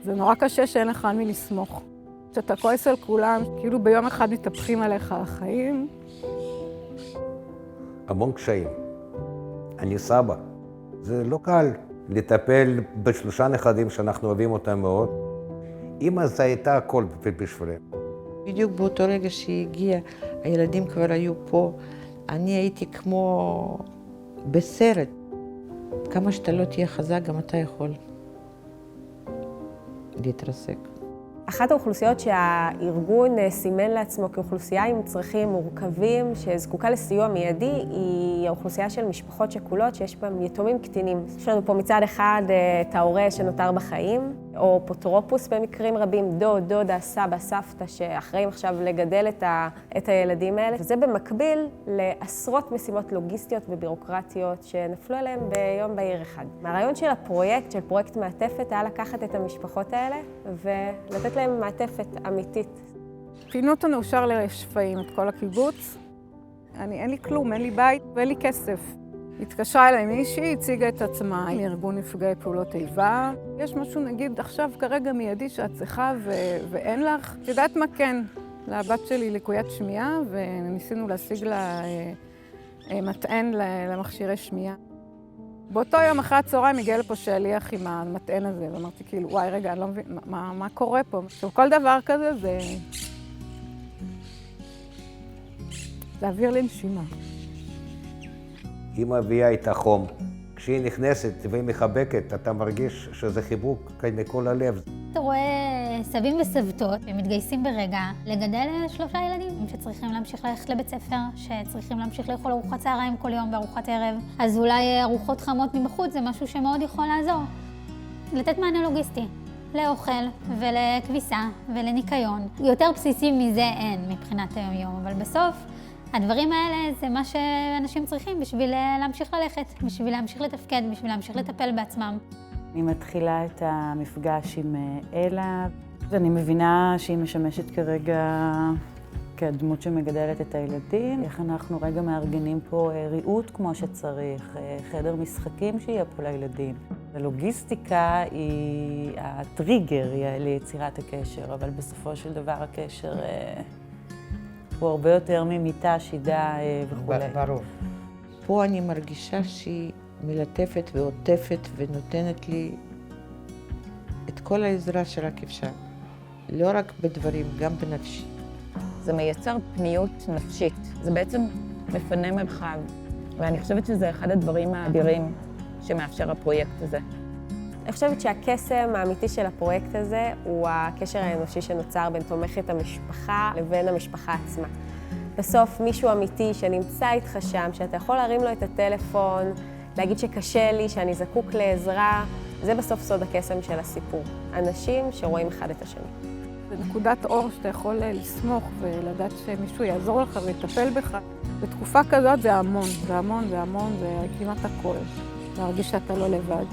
זה נורא קשה שאין לך על מי לסמוך. שאתה כועס על כולם, כאילו ביום אחד מתהפכים עליך החיים. המון קשיים. אני סבא. זה לא קל לטפל בשלושה נכדים שאנחנו אוהבים אותם מאוד. אמא זה הייתה הכל בשבילם. בדיוק באותו רגע שהיא הגיעה, הילדים כבר היו פה. אני הייתי כמו בסרט. כמה שאתה לא תהיה חזק, גם אתה יכול להתרסק. אחת האוכלוסיות שהארגון סימן לעצמו כאוכלוסייה עם צרכים מורכבים שזקוקה לסיוע מיידי היא האוכלוסייה של משפחות שכולות שיש בהם יתומים קטינים. יש לנו פה מצד אחד את ההורה שנותר בחיים, או אפוטרופוס במקרים רבים, דוד, דודה, סבא, סבתא שאחראים עכשיו לגדל את הילדים האלה. וזה במקביל לעשרות משימות לוגיסטיות ובירוקרטיות שנפלו עליהם ביום בהיר אחד. מהרעיון של הפרויקט, של פרויקט מעטפת, היה לקחת את המשפחות האלה ולתת להם מעטפת אמיתית. פינו אותנו אושר לשפיים, את כל הקיבוץ. אין לי כלום, אין לי בית ואין לי כסף. התקשרה אליי מישהי, הציגה את עצמה מארגון נפגעי פעולות איבה. יש משהו, נגיד, עכשיו כרגע מיידי שאת צריכה ואין לך. את יודעת מה כן? לבת שלי לקוית שמיעה, וניסינו להשיג לה מטען למכשירי שמיעה. באותו יום אחרי הצהריים הגיע לפה שליח עם המטען הזה, ואמרתי כאילו, וואי, רגע, אני לא מבין, מה קורה פה? עכשיו, כל דבר כזה זה אוויר לנשימה. היא מביאה את החום. כשהיא נכנסת והיא מחבקת, אתה מרגיש שזה חיבוק מכל הלב. אתה רואה סבים וסבתות שמתגייסים ברגע לגדל 3 ילדים שצריכים להמשיך ללכת לבית ספר, שצריכים להמשיך לאכול ארוחת צהריים כל יום וארוחת ערב. אז אולי ארוחות חמות מבחוץ זה משהו שמאוד יכול לעזור. לתת מענה לוגיסטי, לאוכל ולכביסה ולניקיון. יותר בסיסי מזה אין מבחינת היום-יום, אבל בסוף הדברים האלה זה מה שאנשים צריכים בשביל להמשיך ללכת, בשביל להמשיך לתפקד, בשביל להמשיך לטפל בעצמם. אני מתחילה את המפגש עם אלה. אני מבינה שהיא משמשת כרגע כדמות שמגדלת את הילדים. איך אנחנו רגע מארגנים פה ריהוט כמו שצריך, חדר משחקים שיהיה פה לילדים. הלוגיסטיקה היא הטריגר ליצירת הקשר, אבל בסופו של דבר הקשר הוא הרבה יותר ממיטה, שידה וכו'. ברור. פה אני מרגישה שהיא מלטפת ועוטפת ונותנת לי את כל העזרה שרק אפשר. לא רק בדברים, גם בנפשי. זה מייצר פניות נפשית. זה בעצם מפנה מרחב. ואני חושבת שזה אחד הדברים האדירים שמאפשר הפרויקט הזה. אני חושבת שהקסם האמיתי של הפרויקט הזה הוא הקשר האנושי שנוצר בין תומכת המשפחה לבין המשפחה עצמה. בסוף מישהו אמיתי שנמצא איתך שם, שאתה יכול להרים לו את הטלפון, להגיד שקשה לי, שאני זקוק לעזרה, זה בסוף סוד הקסם של הסיפור. אנשים שרואים אחד את השני. זה נקודת אור שאתה יכול לסמוך ולדעת שמישהו יעזור לך ויטפל בך. בתקופה כזאת זה המון, זה המון, זה המון, זה כמעט הכל. להרגיש שאתה לא לבד.